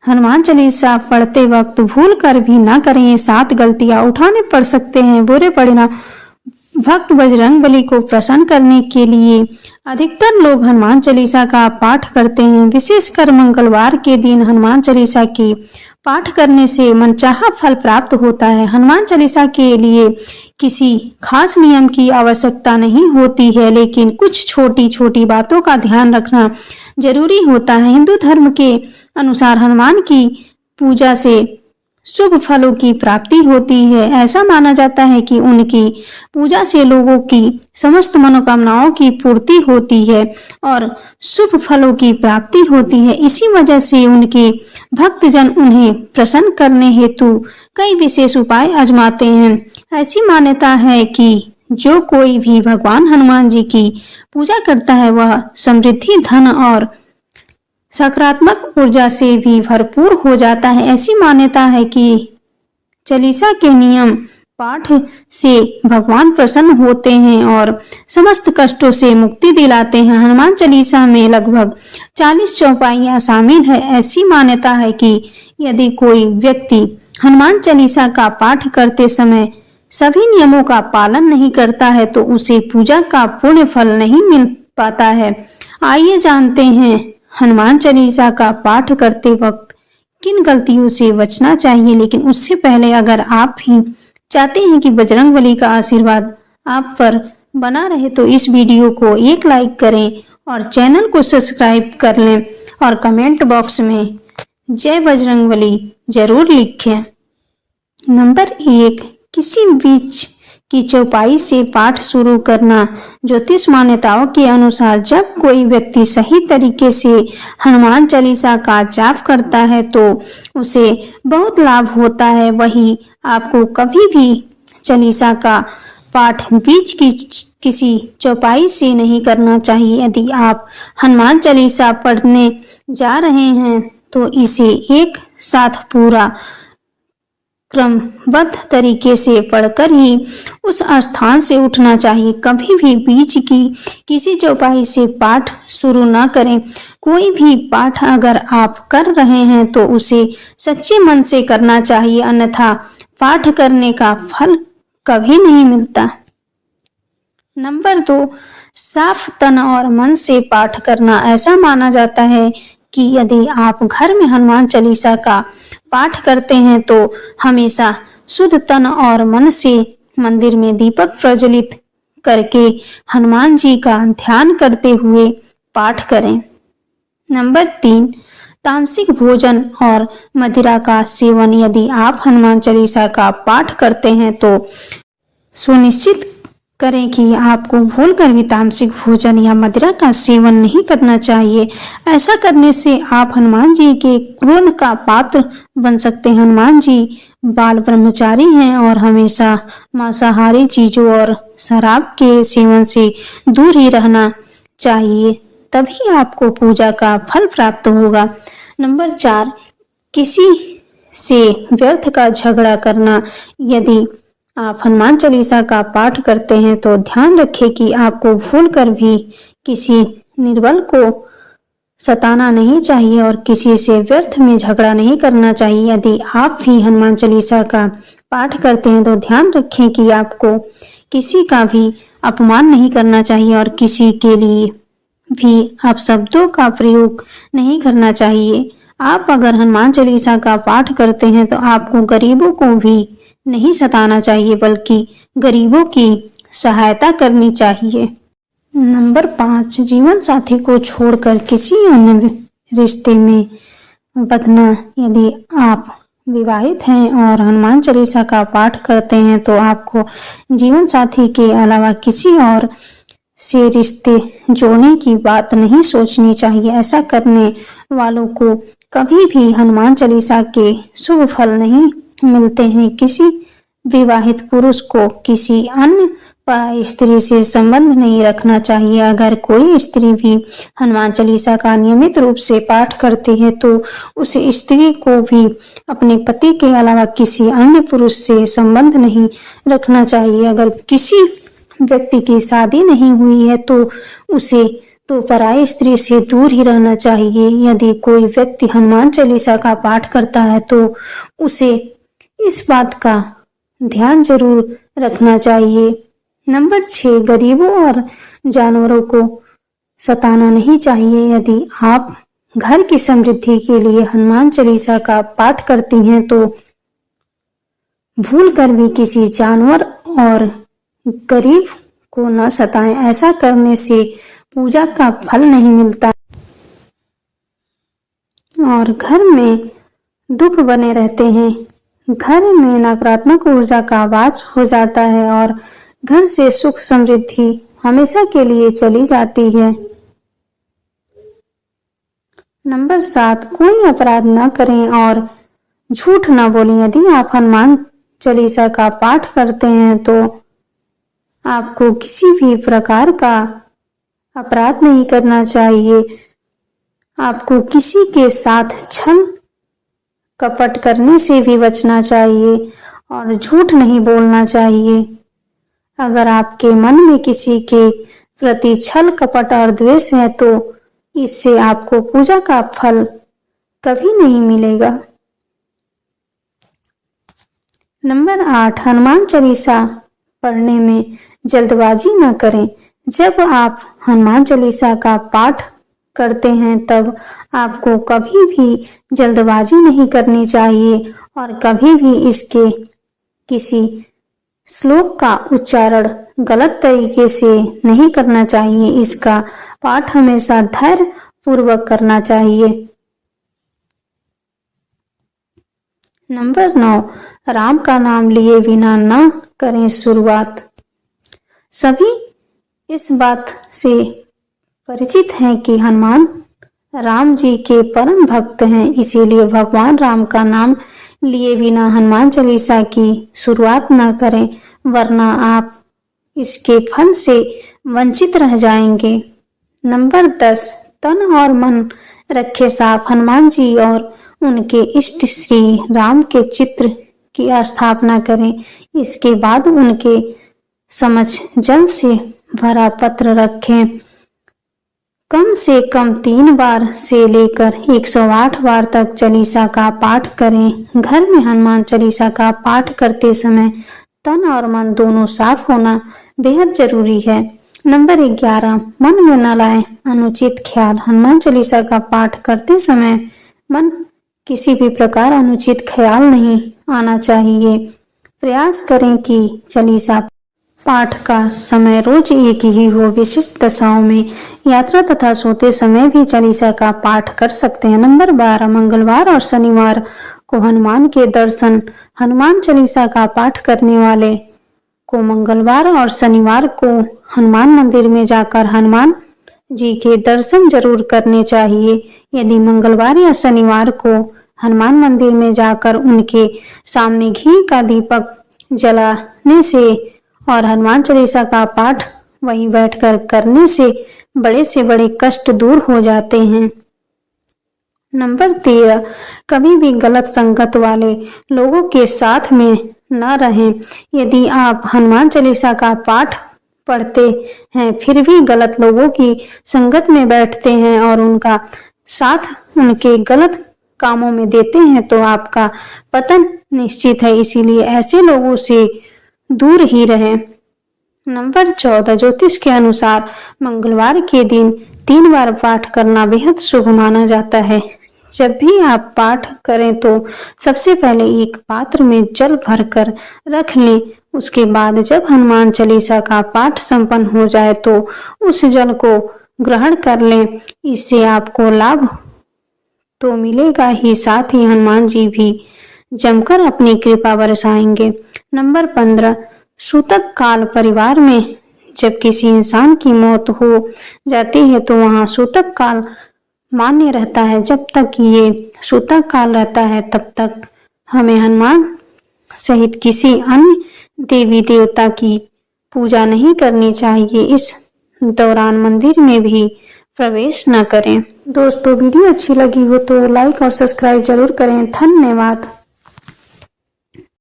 हनुमान चालीसा पढ़ते वक्त भूल कर भी ना करें। ये 7 गलतियां उठाने पड़ सकते हैं बुरे परिणाम। भक्त बजरंगबली को प्रसन्न करने के लिए अधिकतर लोग हनुमान चालीसा का पाठ करते हैं। विशेषकर मंगलवार के दिन हनुमान चालीसा की पाठ करने से मनचाहा फल प्राप्त होता है। हनुमान चालीसा के लिए किसी खास नियम की आवश्यकता नहीं होती है, लेकिन कुछ छोटी छोटी बातों का ध्यान रखना जरूरी होता है। हिंदू धर्म के अनुसार हनुमान की पूजा से शुभ फलों की प्राप्ति होती है। ऐसा माना जाता है कि उनकी पूजा से लोगों की समस्त मनोकामनाओं की पूर्ति होती है और शुभ फलों की प्राप्ति होती है। इसी वजह से उनके भक्तजन उन्हें प्रसन्न करने हेतु कई विशेष उपाय आजमाते हैं। ऐसी मान्यता है कि जो कोई भी भगवान हनुमान जी की पूजा करता है वह समृद्धि, धन और सकारात्मक ऊर्जा से भी भरपूर हो जाता है। ऐसी मान्यता है कि चालीसा के नियम पाठ से भगवान प्रसन्न होते हैं और समस्त कष्टों से मुक्ति दिलाते हैं। हनुमान चालीसा में लगभग 40 चौपाइयां शामिल है। ऐसी मान्यता है कि यदि कोई व्यक्ति हनुमान चालीसा का पाठ करते समय सभी नियमों का पालन नहीं करता है तो उसे पूजा का पूर्ण फल नहीं मिल पाता है। आइए जानते हैं हनुमान चालीसा का पाठ करते वक्त किन गलतियों से बचना चाहिए। लेकिन उससे पहले अगर आप भी चाहते हैं कि बजरंगबली का आशीर्वाद आप पर बना रहे तो इस वीडियो को एक लाइक करें और चैनल को सब्सक्राइब कर लें और कमेंट बॉक्स में जय बजरंगबली जरूर लिखें। नंबर 1, किसी बीच की चौपाई से पाठ शुरू करना। ज्योतिष मान्यताओं के अनुसार जब कोई व्यक्ति सही तरीके से हनुमान चालीसा का जाप करता है तो उसे बहुत लाभ होता है। वही आपको कभी भी चालीसा का पाठ बीच की किसी चौपाई से नहीं करना चाहिए। यदि आप हनुमान चालीसा पढ़ने जा रहे हैं तो इसे एक साथ पूरा क्रमबद्ध तरीके से पढ़कर ही उस स्थान से उठना चाहिए। कभी भी बीच की किसी चौपाई से पाठ शुरू न करें। कोई भी पाठ अगर आप कर रहे हैं तो उसे सच्चे मन से करना चाहिए, अन्यथा पाठ करने का फल कभी नहीं मिलता। नंबर 2, साफ तन और मन से पाठ करना। ऐसा माना जाता है कि यदि आप घर में हनुमान चालीसा का पाठ करते हैं तो हमेशा शुद्ध तन और मन से मंदिर में दीपक प्रज्वलित करके हनुमान जी का ध्यान करते हुए पाठ करें। नंबर 3, तामसिक भोजन और मदिरा का सेवन। यदि आप हनुमान चालीसा का पाठ करते हैं तो सुनिश्चित करें कि आपको भूलकर भी तामसिक भोजन या मदिरा का सेवन नहीं करना चाहिए। ऐसा करने से आप हनुमान जी के क्रोध का पात्र बन सकते हैं। हनुमान जी बाल ब्रह्मचारी हैं और हमेशा मांसाहारी चीजों और शराब के सेवन से दूर ही रहना चाहिए, तभी आपको पूजा का फल प्राप्त होगा। नंबर 4, किसी से व्यर्थ का झगड़ा करना। यदि आप हनुमान चालीसा का पाठ करते हैं तो ध्यान रखें कि आपको भूलकर भी किसी निर्बल को सताना नहीं चाहिए और किसी से व्यर्थ में झगड़ा नहीं करना चाहिए। यदि आप भी हनुमान चालीसा का पाठ करते हैं तो ध्यान रखें कि आपको किसी का भी अपमान नहीं करना चाहिए और किसी के लिए भी अपशब्दों का प्रयोग नहीं करना चाहिए। आप अगर हनुमान चालीसा का पाठ करते हैं तो आपको गरीबों को भी नहीं सताना चाहिए बल्कि गरीबों की सहायता करनी चाहिए। नंबर 5, जीवन साथी को छोड़कर किसी अन्य रिश्ते में बंधना। यदि आप विवाहित हैं और हनुमान चालीसा का पाठ करते हैं तो आपको जीवन साथी के अलावा किसी और से रिश्ते जोड़ने की बात नहीं सोचनी चाहिए। ऐसा करने वालों को कभी भी हनुमान चालीसा के शुभ फल नहीं मिलते हैं। किसी विवाहित पुरुष को किसी अन्य पराई स्त्री से संबंध नहीं रखना चाहिए। अगर कोई स्त्री भी हनुमान चालीसा का नियमित रूप से पाठ करती है तो उस स्त्री को भी अपने पति के अलावा किसी अन्य पुरुष से संबंध नहीं रखना चाहिए। अगर किसी व्यक्ति की शादी नहीं हुई है तो उसे तो पराई स्त्री से दूर ही रहना चाहिए। यदि कोई व्यक्ति हनुमान चालीसा का पाठ करता है तो उसे इस बात का ध्यान जरूर रखना चाहिए। नंबर 6, गरीबों और जानवरों को सताना नहीं चाहिए। यदि आप घर की समृद्धि के लिए हनुमान चालीसा का पाठ करती हैं तो भूल कर भी किसी जानवर और गरीब को न सताएं। ऐसा करने से पूजा का फल नहीं मिलता और घर में दुख बने रहते हैं। घर में नकारात्मक ऊर्जा का वास हो जाता है और घर से सुख समृद्धि हमेशा के लिए चली जाती है। नंबर 7, कोई अपराध न करें और झूठ न बोलें। यदि आप हनुमान चालीसा का पाठ करते हैं तो आपको किसी भी प्रकार का अपराध नहीं करना चाहिए। आपको किसी के साथ छल कपट करने से भी बचना चाहिए और झूठ नहीं बोलना चाहिए। अगर आपके मन में किसी के प्रति छल कपट और द्वेष है तो इससे आपको पूजा का फल कभी नहीं मिलेगा। नंबर 8, हनुमान चालीसा पढ़ने में जल्दबाजी न करें। जब आप हनुमान चालीसा का पाठ करते हैं तब आपको कभी भी जल्दबाजी नहीं करनी चाहिए और कभी भी इसके किसी श्लोक का उच्चारण गलत तरीके से नहीं करना चाहिए। इसका पाठ हमेशा धैर्य पूर्वक करना चाहिए। नंबर 9, राम का नाम लिए बिना न करें शुरुआत। सभी इस बात से परिचित हैं कि हनुमान राम जी के परम भक्त हैं, इसीलिए भगवान राम का नाम लिए बिना हनुमान चालीसा की शुरुआत न करें, वरना आप इसके फल से वंचित रह जाएंगे। नंबर 10, तन और मन रखे साफ। हनुमान जी और उनके इष्ट श्री राम के चित्र की स्थापना करें। इसके बाद उनके समक्ष जल से भरा पत्र रखें। कम से कम 3 बार से लेकर 108 बार तक चालीसा का पाठ करें। घर में हनुमान चालीसा का पाठ करते समय तन और मन दोनों साफ होना बेहद जरूरी है। नंबर 11, मन में न लाएं अनुचित ख्याल। हनुमान चालीसा का पाठ करते समय मन किसी भी प्रकार अनुचित ख्याल नहीं आना चाहिए। प्रयास करें कि चालीसा पाठ का समय रोज एक ही हो। विशिष्ट दशाओं में यात्रा तथा सोते समय भी चालीसा का पाठ कर सकते हैं। नंबर 12, मंगलवार और शनिवार को हनुमान के दर्शन। हनुमान चालीसा का पाठ करने वाले को मंगलवार और शनिवार को हनुमान मंदिर में जाकर हनुमान जी के दर्शन जरूर करने चाहिए। यदि मंगलवार या शनिवार को हनुमान मंदिर में जाकर उनके सामने घी का दीपक जलाने से और हनुमान चालीसा का पाठ वहीं बैठकर करने से बड़े कष्ट दूर हो जाते हैं। नंबर 13, कभी भी गलत संगत वाले लोगों के साथ में न रहें। यदि आप हनुमान चालीसा का पाठ पढ़ते हैं फिर भी गलत लोगों की संगत में बैठते हैं और उनका साथ उनके गलत कामों में देते हैं तो आपका पतन निश्चित है, इसीलिए ऐसे लोगों से दूर ही रहें। नंबर 14, ज्योतिष के अनुसार मंगलवार के दिन 3 बार पाठ करना बेहद शुभ माना जाता है। जब भी आप पाठ करें तो सबसे पहले एक पात्र में जल भरकर रख लें। उसके बाद जब हनुमान चालीसा का पाठ संपन्न हो जाए तो उस जल को ग्रहण कर लें। इससे आपको लाभ तो मिलेगा ही, साथ ही हनुमान जी भी जमकर अपनी कृपा बरसाएंगे। नंबर 15, सूतक काल। परिवार में जब किसी इंसान की मौत हो जाती है तो वहाँ सूतक काल मान्य रहता है। जब तक ये सूतक काल रहता है तब तक हमें हनुमान सहित किसी अन्य देवी देवता की पूजा नहीं करनी चाहिए। इस दौरान मंदिर में भी प्रवेश न करें। दोस्तों वीडियो अच्छी लगी हो तो लाइक और सब्सक्राइब जरूर करें। धन्यवाद।